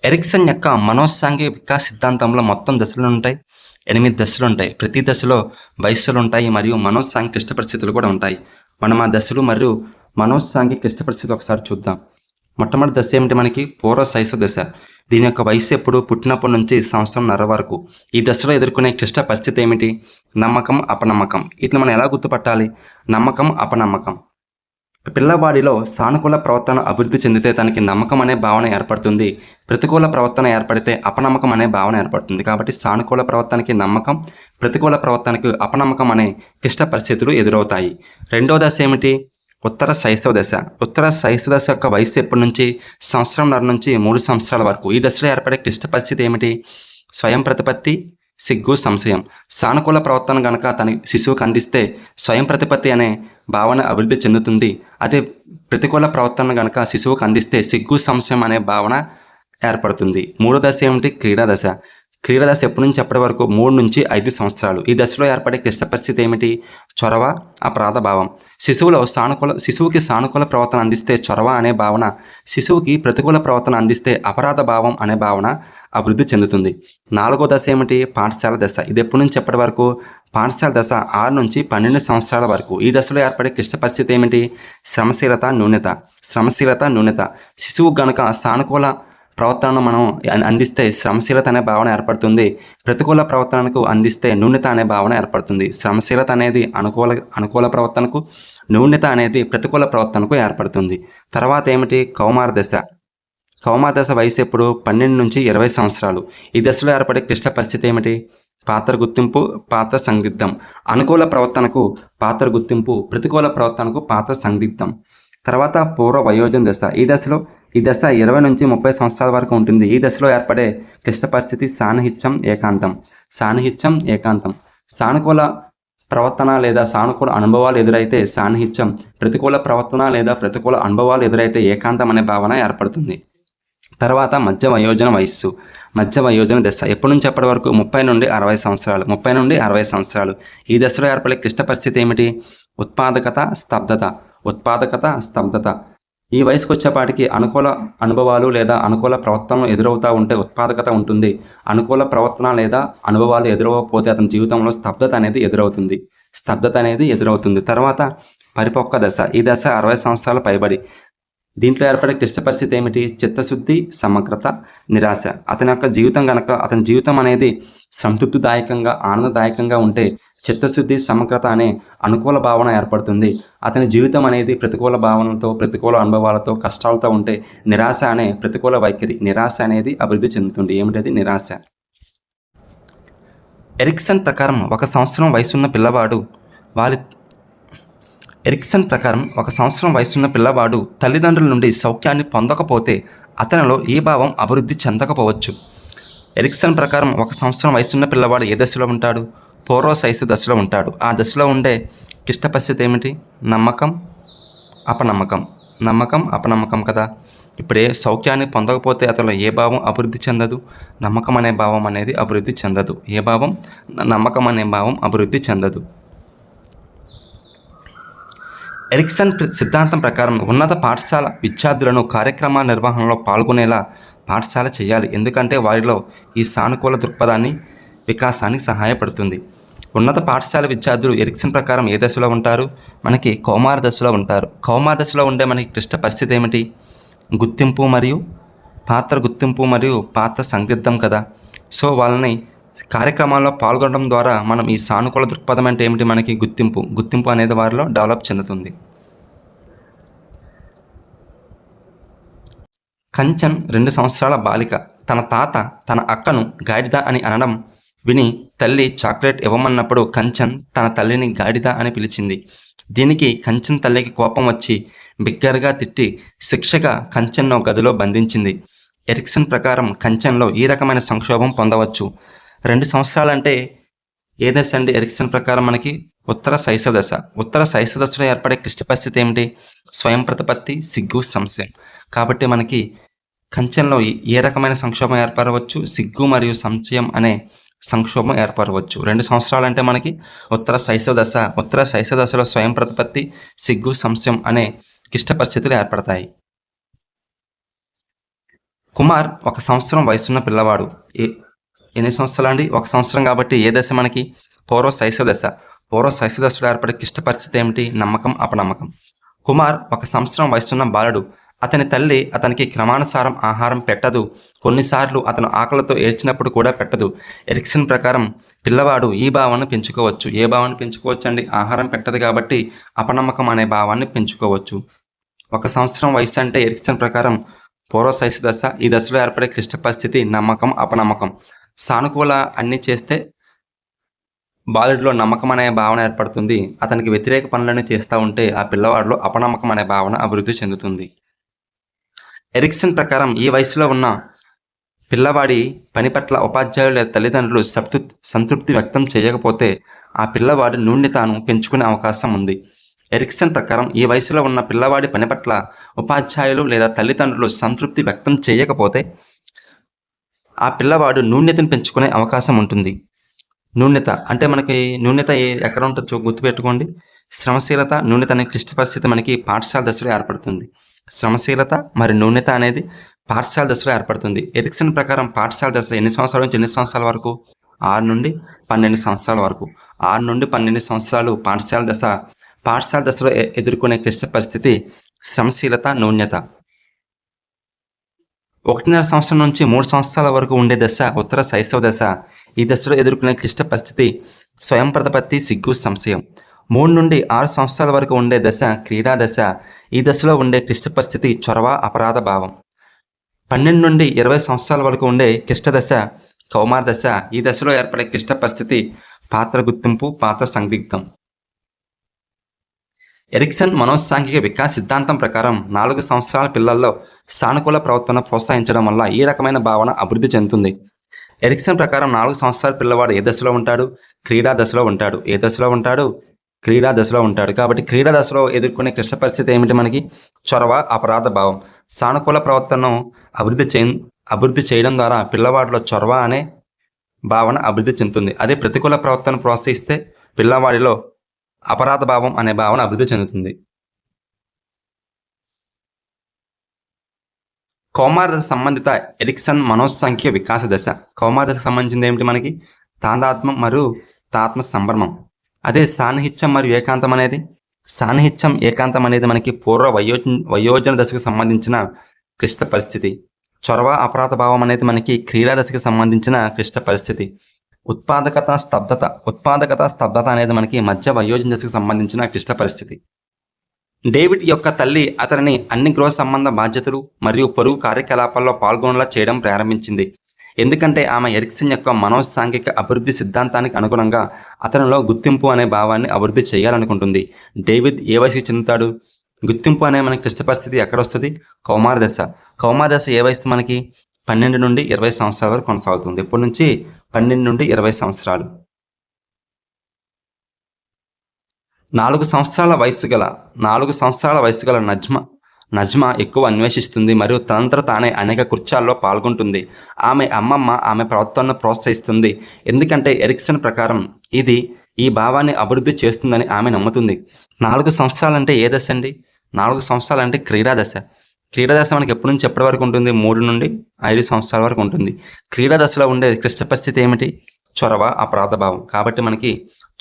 Ericsson యొక్క మనోసాంఘిక వికాస సిద్ధాంతంలో మొత్తం దశలుంటాయి. 8 దశలుంటాయి. ప్రతి దశలో వయస్సులుంటాయి మరియు మనోసాంఘిక క్లిష్ట పరిస్థితులు కూడా ఉంటాయి. మనం ఆ దశలు మరియు మనోసాంఘిక క్లిష్ట పరిస్థితులు ఒకసారి చూద్దాం. మొట్టమొదటి దశ ఏమిటి? మనకి పూర్వ శైశవ దశ. దీని యొక్క వయసు ఎప్పుడు? పుట్టినప్పటి నుంచి సంవత్సరంన్నర వరకు. ఈ దశలో ఎదుర్కొనే క్లిష్ట పరిస్థితి ఏమిటి? నమ్మకం, అపనమ్మకం. వీటిని మనం ఎలా గుర్తుపట్టాలి? నమ్మకం, అపనమ్మకం. పిల్లవాడిలో సానుకూల ప్రవర్తన అభివృద్ధి చెందితే తనకి నమ్మకం అనే భావన ఏర్పడుతుంది. ప్రతికూల ప్రవర్తన ఏర్పడితే అపనమ్మకం అనే భావన ఏర్పడుతుంది. కాబట్టి సానుకూల ప్రవర్తనకి నమ్మకం, ప్రతికూల ప్రవర్తనకు అపనమ్మకం అనే క్లిష్ట పరిస్థితులు ఎదురవుతాయి. రెండో దశ ఏమిటి? ఉత్తర శైశవ దశ. ఉత్తర శైశవ దశ యొక్క వయసు ఎప్పటి నుంచి? సంవత్సరంన్నర నుంచి 3 సంవత్సరాల వరకు. ఈ దశలో ఏర్పడే క్లిష్ట పరిస్థితి ఏమిటి? స్వయం ప్రతిపత్తి, సిగ్గు, సంశయం. సానుకూల ప్రవర్తన గనక తన శిశువుకు అందిస్తే స్వయం ప్రతిపత్తి అనే భావన అభివృద్ధి చెందుతుంది. అదే ప్రతికూల ప్రవర్తన గనక శిశువుకు అందిస్తే సిగ్గు, సంశయం అనే భావన ఏర్పడుతుంది. మూడో దశ ఏమిటి? క్రీడా దశ. క్రీడా దశ ఎప్పటి నుంచి ఎప్పటి వరకు? 3 నుంచి 5 సంవత్సరాలు. ఈ దశలో ఏర్పడే క్లిష్ట పరిస్థితి ఏమిటి? చొరవ, అపరాధ భావం. శిశువుకి సానుకూల ప్రవర్తన అందిస్తే చొరవ అనే భావన, శిశువుకి ప్రతికూల ప్రవర్తన అందిస్తే అపరాధ భావం అనే భావన అభివృద్ధి చెందుతుంది. 4వ దశ ఏమిటి? పాఠశాల దశ. ఇది ఎప్పటి నుంచి ఎప్పటి వరకు? పాఠశాల దశ 6 నుంచి 12 సంవత్సరాల వరకు. ఈ దశలో ఏర్పడే క్లిష్ట పరిస్థితి ఏమిటి? శ్రమశీలత, న్యూనత. శ్రమశీలత, న్యూనత. శిశువు గనక సానుకూల ప్రవర్తనను మనం అందిస్తే శ్రమశీలత అనే భావన ఏర్పడుతుంది. ప్రతికూల ప్రవర్తనకు అందిస్తే న్యూనత అనే భావన ఏర్పడుతుంది. శ్రమశీలత అనేది అనుకూల ప్రవర్తనకు, న్యూనత అనేది ప్రతికూల ప్రవర్తనకు ఏర్పడుతుంది. తర్వాత ఏమిటి? కౌమార దశ. కౌమార దశ వయసు ఎప్పుడు? 12 నుంచి 20 సంవత్సరాలు. ఈ దశలో ఏర్పడే క్లిష్ట పరిస్థితి ఏమిటి? పాత్ర గుర్తింపు, పాత్ర సందిగ్ధం. అనుకూల ప్రవర్తనకు పాత్ర గుర్తింపు, ప్రతికూల ప్రవర్తనకు పాత్ర సందిగ్ధం. తర్వాత పూర్వ వయోజన దశ. ఈ దశ 20 నుంచి 30 సంవత్సరాల వరకు ఉంటుంది. ఈ దశలో ఏర్పడే క్లిష్ట పరిస్థితి సాన్నిహిత్యం, ఏకాంతం. సాన్నిహిత్యం, ఏకాంతం. సానుకూల ప్రవర్తన లేదా సానుకూల అనుభవాలు ఎదురైతే సాన్నిహిత్యం, ప్రతికూల ప్రవర్తన లేదా ప్రతికూల అనుభవాలు ఎదురైతే ఏకాంతం అనే భావన ఏర్పడుతుంది. తర్వాత మధ్య వయోజన వయస్సు, మధ్య వయోజన దశ. ఎప్పటి నుంచి ఎప్పటి వరకు? 30 నుండి 60 సంవత్సరాలు. 30 నుండి 60 సంవత్సరాలు. ఈ దశలో ఏర్పడే క్లిష్ట పరిస్థితి ఏమిటి? ఉత్పాదకత, స్తబ్దత. ఉత్పాదకత, స్తబ్దత. ఈ వయసుకు వచ్చేపాటికి అనుకూల అనుభవాలు లేదా అనుకూల ప్రవర్తనలు ఎదురవుతూ ఉంటే ఉత్పాదకత ఉంటుంది. అనుకూల ప్రవర్తన లేదా అనుభవాలు ఎదురవకపోతే అతని జీవితంలో స్తబ్దత అనేది ఎదురవుతుంది. తర్వాత పరిపక్వ దశ. ఈ దశ 60 సంవత్సరాల పైబడి. దీంట్లో ఏర్పడే క్లిష్ట పరిస్థితి ఏమిటి? చిత్తశుద్ధి, సమగ్రత, నిరాశ. అతని జీవితం అనేది సంతృప్తిదాయకంగా, ఆనందదాయకంగా ఉంటే చిత్తశుద్ధి, సమగ్రత అనే అనుకూల భావన ఏర్పడుతుంది. అతని జీవితం అనేది ప్రతికూల భావనలతో, ప్రతికూల అనుభవాలతో, కష్టాలతో ఉంటే నిరాశ అనే ప్రతికూల వైఖరి, నిరాశ అనేది అభివృద్ధి చెందుతుంది. ఏమిటది? నిరాశ. ఎరిక్సన్ ప్రకారం 1 సంవత్సరం వయసున్న పిల్లవాడు తల్లిదండ్రుల నుండి సౌఖ్యాన్ని పొందకపోతే అతనిలో ఈ భావం అభివృద్ధి చెందకపోవచ్చు. ఎరిక్సన్ ప్రకారం 1 సంవత్సరం వయసున్న పిల్లవాడు ఏ దశలో ఉంటాడు? పూర్వ శైశవ దశలో ఉంటాడు. ఆ దశలో ఉండే క్లిష్ట పరిస్థితి ఏమిటి? నమ్మకం, అపనమ్మకం. నమ్మకం, అపనమ్మకం కదా. ఇప్పుడే సౌఖ్యాన్ని పొందకపోతే అతనిలో ఏ భావం అభివృద్ధి చెందదు? నమ్మకం అనే భావం అనేది అభివృద్ధి చెందదు. ఏ భావం? నమ్మకం అనే భావం అభివృద్ధి చెందదు. ఎరిక్సన్ సిద్ధాంతం ప్రకారం ఉన్నత పాఠశాల విద్యార్థులను కార్యక్రమాల నిర్వహణలో పాల్గొనేలా పాఠశాల చేయాలి. ఎందుకంటే వారిలో ఈ సానుకూల దృక్పథాన్ని వికాసానికి సహాయపడుతుంది. ఉన్నత పాఠశాల విద్యార్థులు ఎరిక్సన్ ప్రకారం ఏ దశలో ఉంటారు? మనకి కౌమార దశలో ఉంటారు. కౌమార దశలో ఉండే మనకి క్లిష్ట పరిస్థితి ఏమిటి? పాత్ర గుర్తింపు మరియు పాత్ర సందిగ్ధం కదా. సో వాళ్ళని కార్యక్రమాల్లో పాల్గొనడం ద్వారా మనం ఈ సానుకూల దృక్పథం అంటే ఏమిటి? మనకి గుర్తింపు అనేది వారిలో డెవలప్ చెందుతుంది. కంచన్ 2 సంవత్సరాల బాలిక తన తాత తన అక్కను గాడిద అని అనడం విని తల్లి చాక్లెట్ ఇవ్వమన్నప్పుడు కంచన్ తన తల్లిని గాడిద అని పిలిచింది. దీనికి కంచన్ తల్లికి కోపం వచ్చి బిగ్గరగా తిట్టి శిక్షగా కంచన్ను గదిలో బంధించింది. ఎరిక్సన్ ప్రకారం కంచన్లో ఈ రకమైన సంక్షోభం పొందవచ్చు. 2 సంవత్సరాలంటే ఏ దశ అండి? ఎరిక్సన్ ప్రకారం మనకి ఉత్తర శైశవ దశ. ఉత్తర శైశవ దశలో ఏర్పడే క్లిష్ట పరిస్థితి ఏమిటి? స్వయం ప్రతిపత్తి, సిగ్గు, సంశయం. కాబట్టి మనకి కంచన్లో ఏ రకమైన సంక్షోభం ఏర్పడవచ్చు? సిగ్గు మరియు సంశయం అనే సంక్షోభం ఏర్పడవచ్చు. 2 సంవత్సరాలంటే మనకి ఉత్తర శైశవ దశ. ఉత్తర శైశవ దశలో స్వయం ప్రతిపత్తి, సిగ్గు, సంశయం అనే క్లిష్ట పరిస్థితులు ఏర్పడతాయి. కుమార్ 1 సంవత్సరం వయసున్న పిల్లవాడు. ఎన్ని సంవత్సరాలు అండి? 1 సంవత్సరం కాబట్టి ఏ దశ మనకి? పూర్వ శైశవ దశ. పూర్వ శైశవ దశలో ఏర్పడే క్లిష్ట పరిస్థితి ఏమిటి? నమ్మకం, అపనమ్మకం. కుమార్ 1 సంవత్సరం వయసున్న బాలుడు. అతని తల్లి అతనికి క్రమానుసారం ఆహారం పెట్టదు. కొన్నిసార్లు అతను ఆకలితో ఏడ్చినప్పుడు కూడా పెట్టదు. ఎరిక్సన్ ప్రకారం పిల్లవాడు ఈ భావాన్ని పెంచుకోవచ్చు. ఏ భావాన్ని పెంచుకోవచ్చు అండి? ఆహారం పెట్టదు కాబట్టి అపనమ్మకం అనే భావాన్ని పెంచుకోవచ్చు. 1 సంవత్సరం వయసు అంటే ఎరిక్సన్ ప్రకారం పూర్వ శైశవ దశ. ఈ దశలో ఏర్పడే క్లిష్ట పరిస్థితి నమ్మకం, అపనమ్మకం. సానుకూల అన్ని చేస్తే బాలుడిలో నమ్మకం అనే భావన ఏర్పడుతుంది. అతనికి వ్యతిరేక పనులను చేస్తూ ఉంటే ఆ పిల్లవాడిలో అపనమ్మకం అనే భావన అభివృద్ధి చెందుతుంది. ఎరిక్సన్ ప్రకారం ఈ వయసులో ఉన్న పిల్లవాడి పని పట్ల ఉపాధ్యాయులు లేదా తల్లిదండ్రులు సంతృప్తి వ్యక్తం చేయకపోతే ఆ పిల్లవాడి నుండి తాను పెంచుకునే అవకాశం ఉంది. ఎరిక్సన్ ప్రకారం ఈ వయసులో ఉన్న పిల్లవాడి పని పట్ల ఉపాధ్యాయులు లేదా తల్లిదండ్రులు సంతృప్తి వ్యక్తం చేయకపోతే ఆ పిల్లవాడు న్యూన్యతను పెంచుకునే అవకాశం ఉంటుంది. న్యూన్యత అంటే మనకి న్యూన్యత ఎక్కడ ఉంటుందో గుర్తుపెట్టుకోండి. శ్రమశీలత, న్యూన్యత అనే క్లిష్ట పరిస్థితి మనకి పాఠశాల దశలో ఏర్పడుతుంది. శ్రమశీలత మరియు న్యూన్యత అనేది పాఠశాల దశలో ఏర్పడుతుంది. ఎరిక్సన్ ప్రకారం పాఠశాల దశ ఎన్ని సంవత్సరాల నుంచి ఎన్ని సంవత్సరాల వరకు? 6 నుండి 12 సంవత్సరాల వరకు. 6 నుండి 12 సంవత్సరాలు పాఠశాల దశ. పాఠశాల దశలో ఎదుర్కొనే క్లిష్ట పరిస్థితి శ్రమశీలత, న్యూన్యత. 1.5 సంవత్సరం నుంచి 3 సంవత్సరాల వరకు ఉండే దశ ఉత్తర శైశవ దశ. ఈ దశలో ఎదుర్కొనే క్లిష్ట పరిస్థితి స్వయం ప్రతిపత్తి, సిగ్గు, సంశయం. 3 నుండి 6 సంవత్సరాల వరకు ఉండే దశ క్రీడా దశ. ఈ దశలో ఉండే క్లిష్ట పరిస్థితి చొరవ, అపరాధ భావం. 12 నుండి 20 సంవత్సరాల వరకు ఉండే క్లిష్ట దశ కౌమార దశ. ఈ దశలో ఏర్పడే క్లిష్ట పరిస్థితి పాత్ర గుర్తింపు, పాత్ర సందిగ్ధం. ఎరిక్సన్ మనోసాంఘిక వికాస సిద్ధాంతం ప్రకారం 4 సంవత్సరాల పిల్లల్లో సానుకూల ప్రవర్తన ప్రోత్సహించడం వల్ల ఈ రకమైన భావన అభివృద్ధి చెందుతుంది. ఎరిక్సన్ ప్రకారం 4 సంవత్సరాల పిల్లవాడు ఏ దశలో ఉంటాడు? క్రీడా దశలో ఉంటాడు. ఏ దశలో ఉంటాడు? క్రీడా దశలో ఉంటాడు. కాబట్టి క్రీడా దశలో ఎదుర్కొనే క్లిష్ట పరిస్థితి ఏమిటి మనకి? చొరవ, అపరాధ భావం. సానుకూల ప్రవర్తనను అభివృద్ధి చేయడం ద్వారా పిల్లవాడిలో చొరవ అనే భావన అభివృద్ధి చెందుతుంది. అదే ప్రతికూల ప్రవర్తన ప్రోత్సహిస్తే పిల్లవాడిలో అపరాధ భావం అనే భావన అభివృద్ధి చెందుతుంది. కౌమార దశ సంబంధిత ఎరిక్సన్ మనోసాంఘిక వికాస దశ. కౌమార దశకు సంబంధించింది ఏమిటి మనకి? తాదాత్మ్యం మరియు తాత్మ సంభ్రమం. అదే సాన్నిహిత్యం మరియు ఏకాంతం అనేది. సాన్నిహిత్యం, ఏకాంతం అనేది మనకి పూర్వ వయోజన దశకు సంబంధించిన క్లిష్ట పరిస్థితి. చొరవ, అపరాధ భావం అనేది మనకి క్రీడా దశకు సంబంధించిన క్లిష్ట పరిస్థితి. ఉత్పాదకత, స్తబ్దత అనేది మనకి మధ్య వయోజన దశకు సంబంధించిన క్లిష్ట పరిస్థితి. డేవిడ్ యొక్క తల్లి అతనిని అన్ని గృహ సంబంధ బాధ్యతలు మరియు పొరుగు కార్యకలాపాల్లో పాల్గొనేలా చేయడం ప్రారంభించింది. ఎందుకంటే ఆమె ఎరిక్సన్ యొక్క మనోసాంఘిక అభివృద్ధి సిద్ధాంతానికి అనుగుణంగా అతనిలో గుర్తింపు అనే భావాన్ని అభివృద్ధి చేయాలనుకుంటుంది. డేవిడ్ ఏ వయసుకి చెందుతాడు? గుర్తింపు అనే మనకి క్లిష్ట పరిస్థితి ఎక్కడ వస్తుంది? కౌమార దశ. కౌమార దశ ఏ వయసు మనకి? 12 నుండి 20 సంవత్సరాల వరకు కొనసాగుతుంది. ఇప్పటి నుంచి 12 నుండి 20 సంవత్సరాలు. 4 సంవత్సరాల వయసు గల నజ్మా ఎక్కువ అన్వేషిస్తుంది మరియు తనంతట తానే అనేక కృత్యాల్లో పాల్గొంటుంది. ఆమె అమ్మమ్మ ఆమె ప్రవర్తనను ప్రోత్సహిస్తుంది, ఎందుకంటే ఎరిక్సన్ ప్రకారం ఇది ఈ భావాన్ని అభివృద్ధి చేస్తుందని ఆమె నమ్ముతుంది. 4 సంవత్సరాలంటే ఏ దశ అండి? 4 సంవత్సరాలంటే క్రీడా దశ. క్రీడా దశ మనకి ఎప్పటి నుంచి ఎప్పటి వరకు ఉంటుంది? 3 నుండి 5 సంవత్సరాల వరకు ఉంటుంది. క్రీడా దశలో ఉండే క్లిష్ట పరిస్థితి ఏమిటి? చొరవ, అపరాధ భావం. కాబట్టి మనకి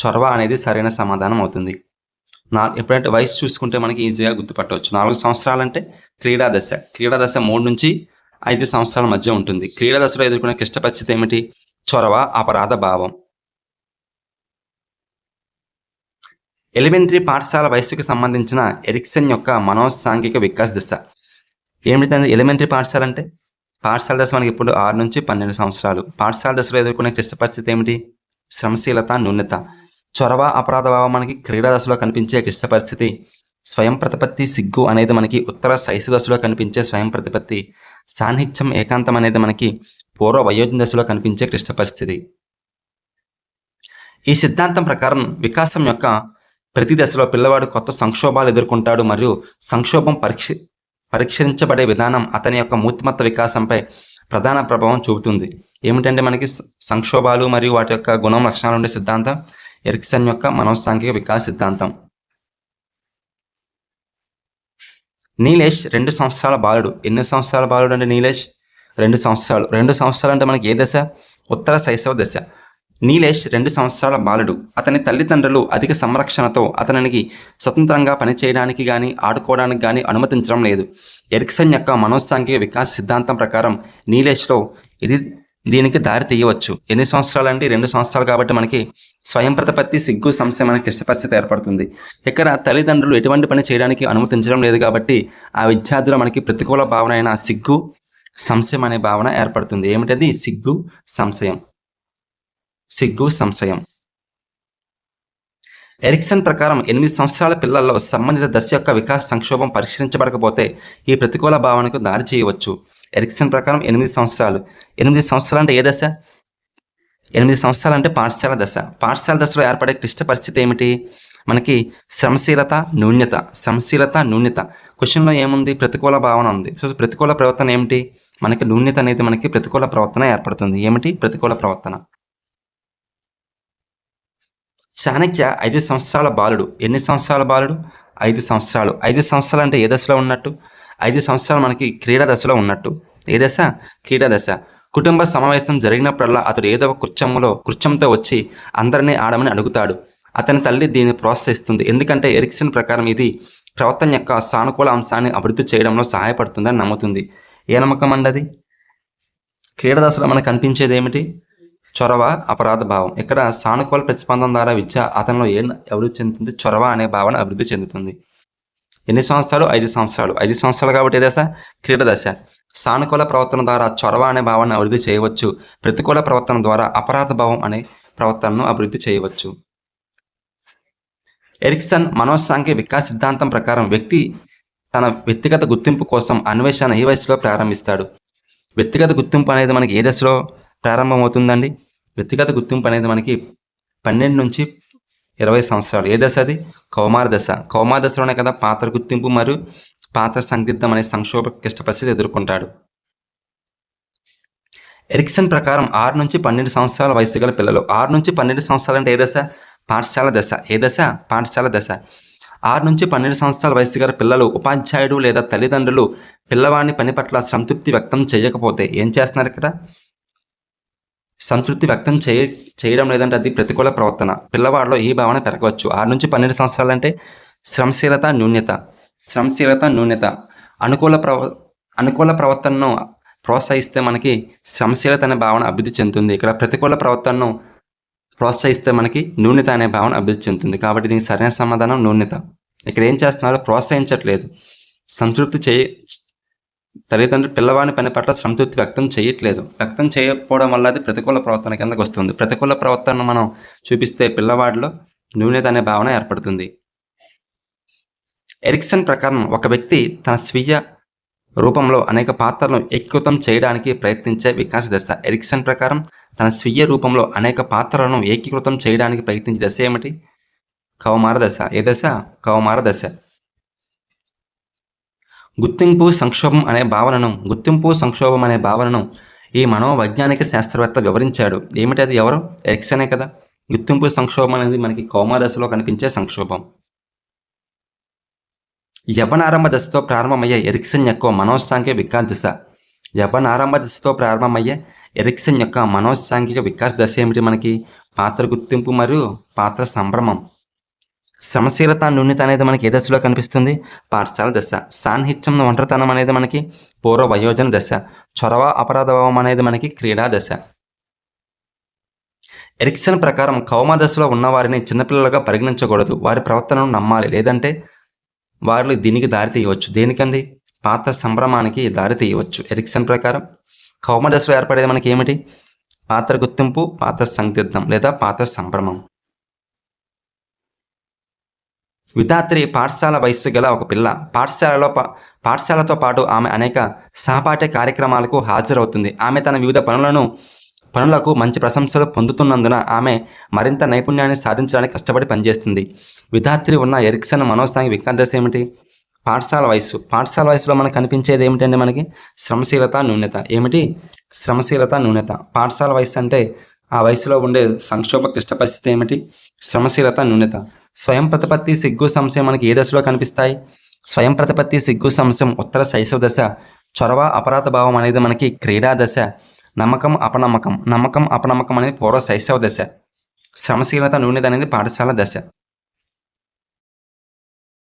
చొరవ అనేది సరైన సమాధానం అవుతుంది. ఎప్పుడంటే వయసు చూసుకుంటే మనకి ఈజీగా గుర్తుపట్టవచ్చు. 4 సంవత్సరాలంటే క్రీడా దశ. క్రీడా దశ 3 నుంచి 5 సంవత్సరాల మధ్య ఉంటుంది. క్రీడా దశలో ఎదుర్కొనే క్లిష్ట పరిస్థితి ఏమిటి? చొరవ, అపరాధ భావం. ఎలిమెంటరీ పాఠశాల వయసుకు సంబంధించిన ఎరిక్సన్ యొక్క మనోసాంఘిక వికాస దశ ఏమిటంటే ఎలిమెంటరీ పాఠశాల అంటే పాఠశాల దశ మనకి ఇప్పుడు 6 నుంచి 12 సంవత్సరాలు. పాఠశాల దశలో ఎదుర్కొనే క్లిష్ట పరిస్థితి ఏమిటి? శ్రమశీలత, న్యూన్యత. చొరవ, అపరాధ భావం మనకి క్రీడా దశలో కనిపించే క్లిష్ట పరిస్థితి. స్వయం ప్రతిపత్తి, సిగ్గు అనేది మనకి ఉత్తర శైశవ దశలో కనిపించే స్వయం ప్రతిపత్తి. సాన్నిహిత్యం, ఏకాంతం అనేది మనకి పూర్వ వయోజన దశలో కనిపించే క్లిష్ట పరిస్థితి. ఈ సిద్ధాంతం ప్రకారం వికాసం యొక్క ప్రతి దశలో పిల్లవాడు కొత్త సంక్షోభాలు ఎదుర్కొంటాడు మరియు సంక్షోభం పరీక్షించబడే విధానం అతని యొక్క మూర్తిమత్త వికాసంపై ప్రధాన ప్రభావం చూపుతుంది. ఏమిటంటే మనకి సంక్షోభాలు మరియు వాటి యొక్క గుణం, లక్షణాలు ఉండే సిద్ధాంతం ఎరిక్సన్ యొక్క మనోసాంఘిక వికాస సిద్ధాంతం. నీలేష్ 2 సంవత్సరాల బాలుడు. ఎన్ని సంవత్సరాల బాలుడు అంటే నీలేష్? 2 సంవత్సరాలు. 2 సంవత్సరాలు అంటే మనకి ఏ దశ? ఉత్తర శైశవ దశ. నీలేష్ 2 సంవత్సరాల బాలుడు. అతని తల్లిదండ్రులు అధిక సంరక్షణతో అతనికి స్వతంత్రంగా పనిచేయడానికి గానీ, ఆడుకోవడానికి గానీ అనుమతించడం లేదు. ఎరిక్సన్ యొక్క మనోసాంఘిక వికాస సిద్ధాంతం ప్రకారం నీలేష్‌లో దీనికి దారి తీయవచ్చు. ఎన్ని సంవత్సరాలండి? 2 సంవత్సరాలు కాబట్టి మనకి స్వయం ప్రతిపత్తి, సిగ్గు, సంశయం అనే క్లిష్ట పరిస్థితి ఏర్పడుతుంది. ఇక్కడ తల్లిదండ్రులు ఎటువంటి పని చేయడానికి అనుమతించడం లేదు కాబట్టి ఆ విద్యార్థిలో మనకి ప్రతికూల భావన అయిన సిగ్గు, సంశయం అనే భావన ఏర్పడుతుంది. ఏమిటది? సిగ్గు, సంశయం. సిగ్గు, సంశయం. ఎరిక్సన్ ప్రకారం 8 సంవత్సరాల పిల్లల్లో సంబంధిత దశ యొక్క వికాస సంక్షోభం పరిష్కరించబడకపోతే ఈ ప్రతికూల భావనకు దారి చేయవచ్చు. ఎరిక్సన్ ప్రకారం 8 సంవత్సరాలు. 8 సంవత్సరాలు అంటే ఏ దశ? 8 సంవత్సరాలు అంటే పాఠశాల దశ. పాఠశాల దశలో ఏర్పడే క్లిష్ట పరిస్థితి ఏమిటి? మనకి శ్రమశీలత, న్యూన్యత. శ్రమశీలత, న్యూన్యత. క్వశ్చన్లో ఏముంది? ప్రతికూల భావన ఉంది. సో ప్రతికూల ప్రవర్తన ఏమిటి? మనకి న్యూన్యత అనేది మనకి ప్రతికూల ప్రవర్తన ఏర్పడుతుంది. ఏమిటి? ప్రతికూల ప్రవర్తన. చాణక్య 5 సంవత్సరాల బాలుడు. ఎన్ని సంవత్సరాల బాలుడు? 5 సంవత్సరాలు. 5 సంవత్సరాలు అంటే ఏ దశలో ఉన్నట్టు? 5 సంవత్సరాలు మనకి క్రీడా దశలో ఉన్నట్టు. ఏ దశ? క్రీడా దశ. కుటుంబ సమావేశం జరిగినప్పుడల్లా అతడు ఏదో ఒక కృత్యంతో వచ్చి అందరినీ ఆడమని అడుగుతాడు. అతని తల్లి దీన్ని ప్రోత్సహిస్తుంది. ఎందుకంటే ఎరిక్సన్ ప్రకారం ఇది ప్రవర్తన యొక్క సానుకూల అంశాన్ని అభివృద్ధి చేయడంలో సహాయపడుతుందని నమ్ముతుంది. ఏ నమ్మకం అండి అది? క్రీడా దశలో మనకు కనిపించేది ఏమిటి? చొరవ, అపరాధ భావం. ఇక్కడ సానుకూల ప్రతిస్పందన ద్వారా విద్య అతనిలో అభివృద్ధి చెందుతుంది? చొరవ అనే భావన అభివృద్ధి చెందుతుంది. ఎన్ని సంవత్సరాలు? 5 సంవత్సరాలు. 5 సంవత్సరాలు కాబట్టి ఏ దశ? క్రీడా దశ. సానుకూల ప్రవర్తన ద్వారా చొరవ అనే భావాన్ని అభివృద్ధి చేయవచ్చు. ప్రతికూల ప్రవర్తన ద్వారా అపరాధ భావం అనే ప్రవర్తనను అభివృద్ధి చేయవచ్చు. ఎరిక్సన్ మనోసాంఘిక వికాస సిద్ధాంతం ప్రకారం వ్యక్తి తన వ్యక్తిగత గుర్తింపు కోసం అన్వేషణ ఈ వయసులో ప్రారంభిస్తాడు. వ్యక్తిగత గుర్తింపు అనేది మనకి ఏ దశలో ప్రారంభమవుతుందండి? వ్యక్తిగత గుర్తింపు అనేది మనకి 12 నుంచి 20 సంవత్సరాలు. ఏ దశ అది? కౌమార దశ. కౌమార దశలోనే కదా పాత్ర గుర్తింపు మరియు పాత్ర సందిగ్ధం అనే సంక్షోభ క్లిష్ట పరిస్థితి ఎదుర్కొంటాడు. ఎరిక్సన్ ప్రకారం 6 నుంచి 12 సంవత్సరాల వయసు గల పిల్లలు. 6 నుంచి 12 సంవత్సరాలు అంటే ఏ దశ? పాఠశాల దశ. ఏ దశ? పాఠశాల దశ. 6 నుంచి 12 సంవత్సరాల వయసు గల పిల్లలు ఉపాధ్యాయుడు లేదా తల్లిదండ్రులు పిల్లవాడిని పని పట్ల సంతృప్తి వ్యక్తం చేయకపోతే ఏం చేస్తున్నారు? ఇక్కడ సంతృప్తి వ్యక్తం చేయడం లేదంటే అది ప్రతికూల ప్రవర్తన. పిల్లవాడిలో ఈ భావన పెరగవచ్చు. 6 నుంచి 12 సంవత్సరాలు అంటే శ్రమశీలత, న్యూన్యత. శ్రమశీలత, న్యూన్యత. అనుకూల ప్రవర్తనను ప్రోత్సహిస్తే మనకి శ్రమశీలత అనే భావన అభివృద్ధి చెందుతుంది. ఇక్కడ ప్రతికూల ప్రవర్తనను ప్రోత్సహిస్తే మనకి న్యూన్యత అనే భావన అభివృద్ధి చెందుతుంది. కాబట్టి దీనికి సరైన సమాధానం న్యూన్యత. ఇక్కడ ఏం చేస్తున్నారు? ప్రోత్సహించట్లేదు. తల్లిదండ్రులు పిల్లవాడిని పని పట్ల సంతృప్తి వ్యక్తం చేయట్లేదు. వ్యక్తం చేయకపోవడం వల్ల అది ప్రతికూల ప్రవర్తన కిందకు వస్తుంది. ప్రతికూల ప్రవర్తనను మనం చూపిస్తే పిల్లవాడిలో న్యూన్యత అనే భావన ఏర్పడుతుంది. ఎరిక్సన్ ప్రకారం ఒక వ్యక్తి తన స్వీయ రూపంలో అనేక పాత్రలను ఏకీకృతం చేయడానికి ప్రయత్నించే వికాస దశ. ఎరిక్సన్ ప్రకారం తన స్వీయ రూపంలో అనేక పాత్రలను ఏకీకృతం చేయడానికి ప్రయత్నించే దశ ఏమిటి? కౌమార దశ. ఏ దశ? కౌమార దశ. గుర్తింపు సంక్షోభం అనే భావనను ఈ మనోవైజ్ఞానిక శాస్త్రవేత్త వివరించాడు. ఏమిటి అది? ఎవరు? ఎరిక్సనే కదా. గుర్తింపు సంక్షోభం అనేది మనకి కౌమార దశలో కనిపించే సంక్షోభం. యవ్వనారంభ దశతో ప్రారంభమయ్యే ఎరిక్సన్ యొక్క మనోసాంఘిక వికాస దశ. యవ్వనారంభ దశతో ప్రారంభమయ్యే ఎరిక్సన్ యొక్క మనోసాంఘిక వికాస దశ ఏమిటి? మనకి పాత్ర గుర్తింపు మరియు పాత్ర సంభ్రమం. శ్రమశీలత, న్యూన్యత అనేది మనకి ఏ దశలో కనిపిస్తుంది? పాఠశాల దశ. సాన్నిహిత్యం, ఒంటరితనం అనేది మనకి పూర్వ వయోజన దశ. చొరవ, అపరాధభావం అనేది మనకి క్రీడా దశ. ఎరిక్సన్ ప్రకారం కౌమార దశలో ఉన్నవారిని చిన్నపిల్లలుగా పరిగణించకూడదు. వారి ప్రవర్తనను నమ్మాలి, లేదంటే వారిలో దీనికి దారి తీయవచ్చు. దేనికండి? పాత్ర సంభ్రమానికి దారి తీయవచ్చు. ఎరిక్సన్ ప్రకారం కౌమార దశలో ఏర్పడేది మనకి ఏమిటి? పాత్ర గుర్తింపు, పాత్ర సందిగ్ధం లేదా పాత్ర సంభ్రమం. విధాత్రి పాఠశాల వయస్సు గల ఒక పిల్ల. పాఠశాలతో పాటు ఆమె అనేక సహపాఠ్య కార్యక్రమాలకు హాజరవుతుంది. ఆమె తన వివిధ పనులకు మంచి ప్రశంసలు పొందుతున్నందున ఆమె మరింత నైపుణ్యాన్ని సాధించడానికి కష్టపడి పనిచేస్తుంది. విధాత్రి ఉన్న ఎరిక్సన్ మనోసాంఘిక వికాస దశ ఏమిటి? పాఠశాల వయస్సు. పాఠశాల వయసులో మనకు కనిపించేది ఏమిటంటే మనకి శ్రమశీలత, న్యూన్యత. ఏమిటి? శ్రమశీలత, న్యూన్యత. పాఠశాల వయస్సు అంటే ఆ వయసులో ఉండే సంక్షోభ క్లిష్ట పరిస్థితి ఏమిటి? శ్రమశీలత, న్యూన్యత. స్వయం ప్రతిపత్తి, సిగ్గు, సంశయం మనకి ఏ దశలో కనిపిస్తాయి? స్వయం ప్రతిపత్తి, సిగ్గు, సంశయం ఉత్తర శైశవ దశ, చొరవ అపరాధ భావం అనేది మనకి క్రీడా దశ. నమ్మకం అపనమ్మకం అనేది పూర్వ శైశవ దశ. శ్రమశీలత న్యూనత అనేది పాఠశాల దశ.